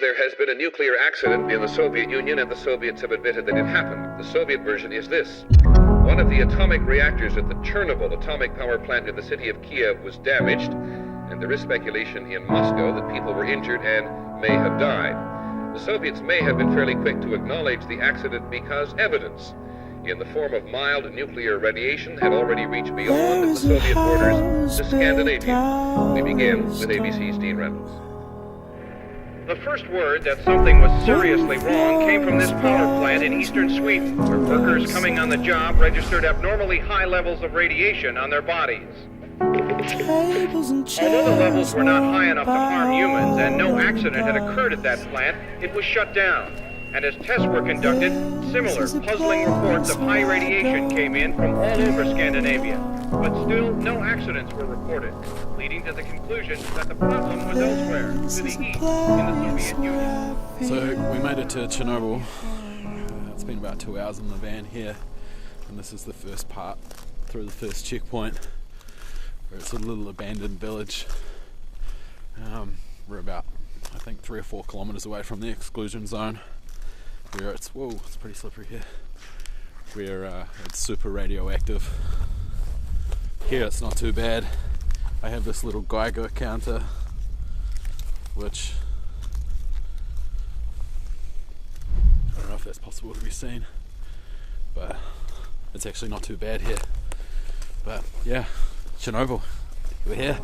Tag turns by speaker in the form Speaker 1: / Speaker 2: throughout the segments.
Speaker 1: There has been a nuclear accident in the Soviet Union, and the Soviets have admitted that it happened. The Soviet version is this. One of the atomic reactors at the Chernobyl atomic power plant in the city of Kiev was damaged, and there is speculation in Moscow that people were injured and may have died. The Soviets may have been fairly quick to acknowledge the accident because evidence, in the form of mild nuclear radiation, had already reached beyond the Soviet borders to Scandinavia. We begin with ABC's Dean Reynolds.
Speaker 2: The first word that something was seriously wrong came from this power plant in eastern Sweden, where workers coming on the job registered abnormally high levels of radiation on their bodies. Although the levels were not high enough to harm humans and no accident had occurred at that plant, it was shut down. And as tests were conducted, similar puzzling reports of high radiation came in from all over Scandinavia. But still, no accidents were reported, leading to the conclusion that the problem was elsewhere, to the east, in the Soviet Union.
Speaker 3: So we made it to Chernobyl. It's been about 2 hours in the van here, and this is the first part through the first checkpoint, where it's a little abandoned village. We're about, I think, 3 or 4 kilometers away from the exclusion zone, where it's pretty slippery here, where it's super radioactive. Here it's not too bad. I have this little Geiger counter, which I don't know if that's possible to be seen, but it's actually not too bad here. But yeah, Chernobyl, we're here.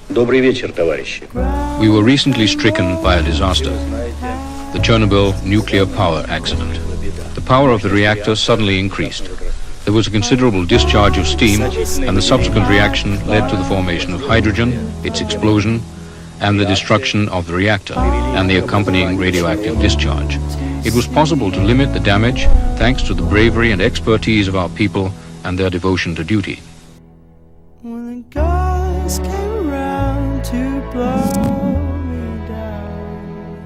Speaker 4: Добрый вечер, товарищи.
Speaker 5: We were recently stricken by a disaster, the Chernobyl nuclear power accident. The power of the reactor suddenly increased. There was a considerable discharge of steam, and the subsequent reaction led to the formation of hydrogen, its explosion, and the destruction of the reactor, and the accompanying radioactive discharge. It was possible to limit the damage thanks to the bravery and expertise of our people and their devotion to duty.
Speaker 6: When the gods came around to blow me down,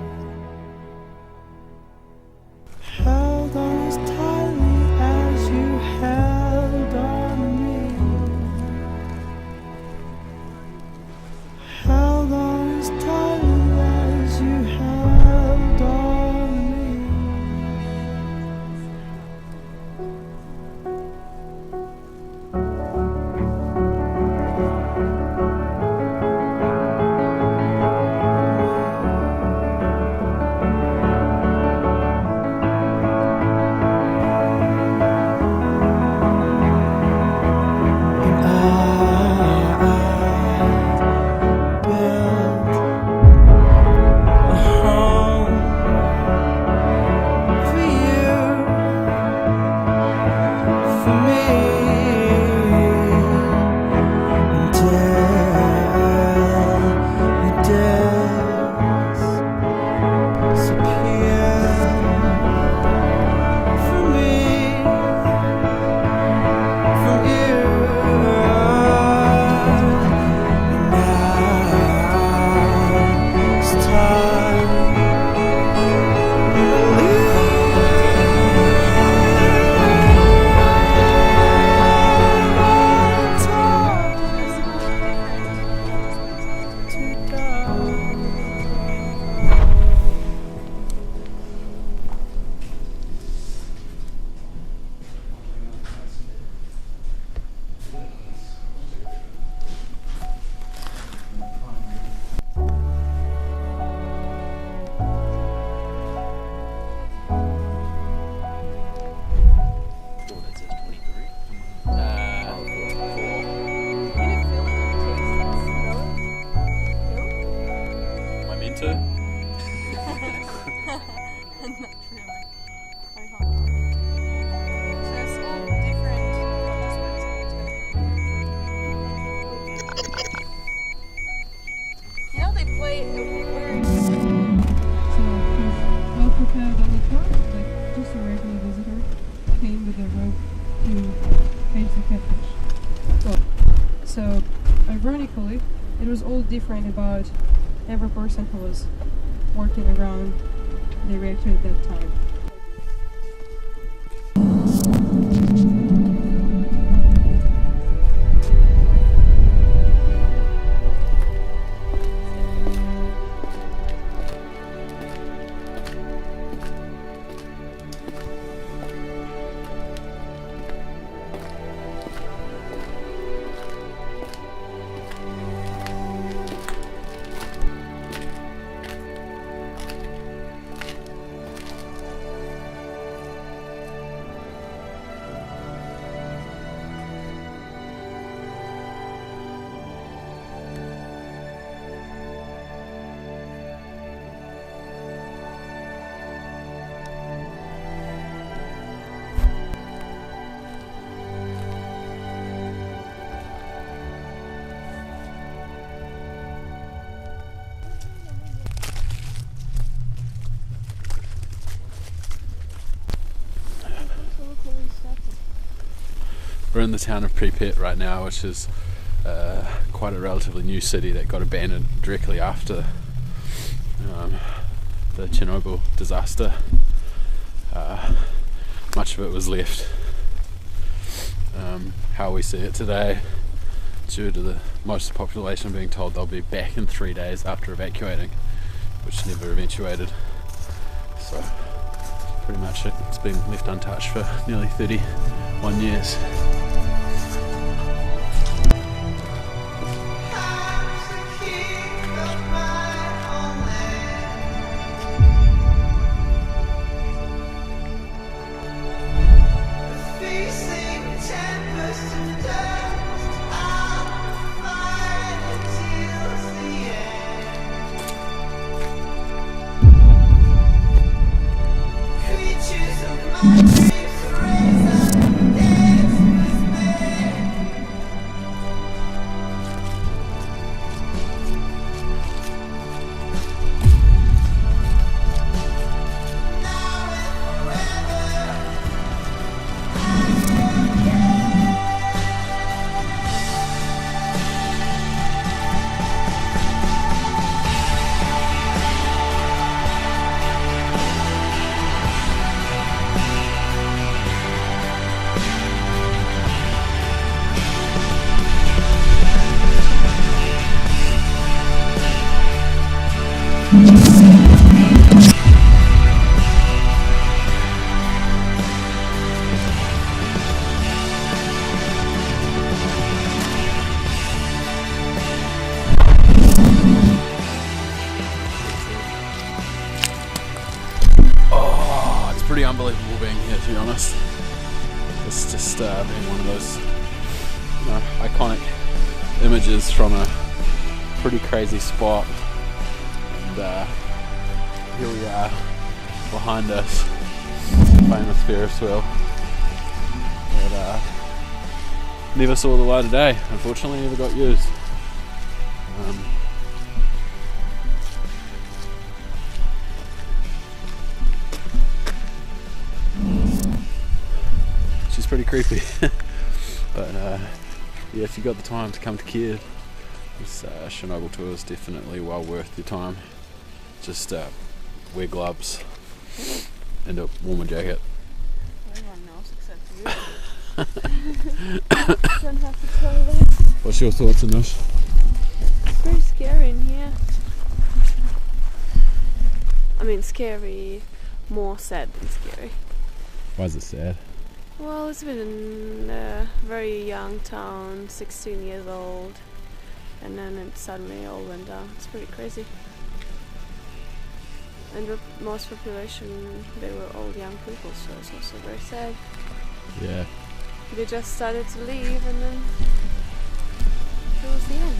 Speaker 6: held on as tightly as you held on to me, held on as tightly as you held on to me.
Speaker 3: too?
Speaker 4: Not really. Very hard. So it's all different. You know they play a weird.
Speaker 7: So he's well prepared on the truck, like just a regular visitor, came with a rope to cage the catfish. So ironically, it was all different about every person who was working around the reactor at that time.
Speaker 3: We're in the town of Pripyat right now, which is quite a relatively new city that got abandoned directly after the Chernobyl disaster. Much of it was left how we see it today, due to most of the population being told they'll be back in 3 days after evacuating, which never eventuated. So pretty much it's been left untouched for nearly 31 years. Pretty unbelievable being here, to be honest. It's just been one of those iconic images from a pretty crazy spot, and here we are behind us, famous Ferris wheel that never saw the light of day, unfortunately never got used. Pretty creepy. But yeah, if you got the time to come to Kiev, this Chernobyl tour is definitely well worth your time. Just wear gloves and a warmer jacket.
Speaker 4: Everyone knows except you. Don't have to tell them.
Speaker 3: What's your thoughts on this?
Speaker 4: It's very scary in here. I mean, scary, more sad than scary.
Speaker 3: Why is it sad?
Speaker 4: Well, it's been a very young town, 16 years old, and then it suddenly all went down. It's pretty crazy. And the most population, they were all young people, so it's also very sad.
Speaker 3: Yeah.
Speaker 4: They just started to leave, and then it was the end.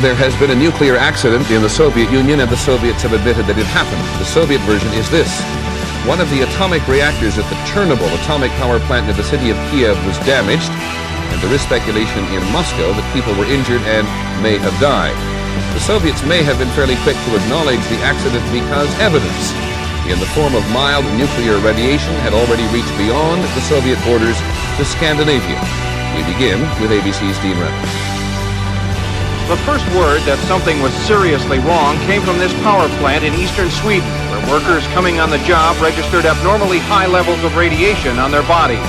Speaker 1: There has been a nuclear accident in the Soviet Union, and the Soviets have admitted that it happened. The Soviet version is this. One of the atomic reactors at the Chernobyl atomic power plant in the city of Kiev was damaged, and there is speculation in Moscow that people were injured and may have died. The Soviets may have been fairly quick to acknowledge the accident because evidence in the form of mild nuclear radiation had already reached beyond the Soviet borders to Scandinavia. We begin with ABC's Dean Reynolds.
Speaker 2: The first word that something was seriously wrong came from this power plant in eastern Sweden, where workers coming on the job registered abnormally high levels of radiation on their bodies.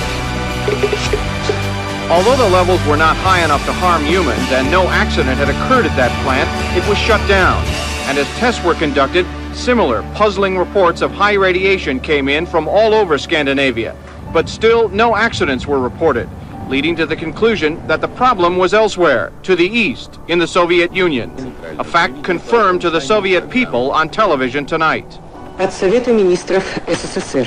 Speaker 2: Although the levels were not high enough to harm humans and no accident had occurred at that plant, it was shut down. And as tests were conducted, similar puzzling reports of high radiation came in from all over Scandinavia. But still, no accidents were reported, leading to the conclusion that the problem was elsewhere, to the east, in the Soviet Union. A fact confirmed to the Soviet people on television tonight.
Speaker 8: От Совета министров СССР.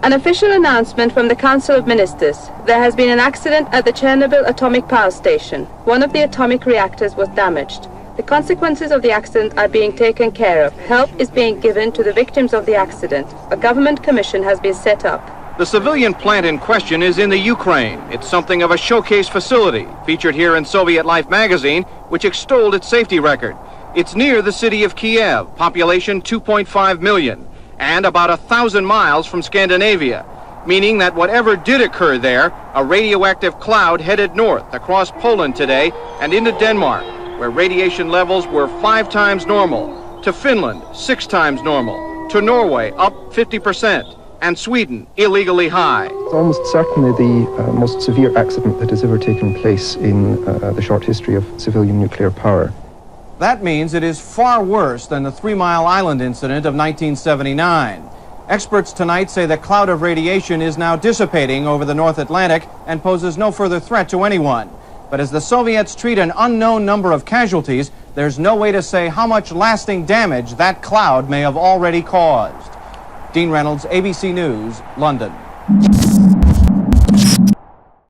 Speaker 9: An official announcement from the Council of Ministers. There has been an accident at the Chernobyl atomic power station. One of the atomic reactors was damaged. The consequences of the accident are being taken care of. Help is being given to the victims of the accident. A government commission has been set up.
Speaker 2: The civilian plant in question is in the Ukraine. It's something of a showcase facility, featured here in Soviet Life magazine, which extolled its safety record. It's near the city of Kiev, population 2.5 million, and about 1,000 miles from Scandinavia, meaning that whatever did occur there, a radioactive cloud headed north across Poland today and into Denmark, where radiation levels were 5 times normal, to Finland 6 times normal, to Norway up 50%, and Sweden illegally high.
Speaker 10: It's almost certainly the most severe accident that has ever taken place in the short history of civilian nuclear power.
Speaker 2: That means it is far worse than the 3 Mile Island incident of 1979. Experts tonight say the cloud of radiation is now dissipating over the North Atlantic and poses no further threat to anyone. But as the Soviets treat an unknown number of casualties, there's no way to say how much lasting damage that cloud may have already caused. Dean Reynolds, ABC News, London.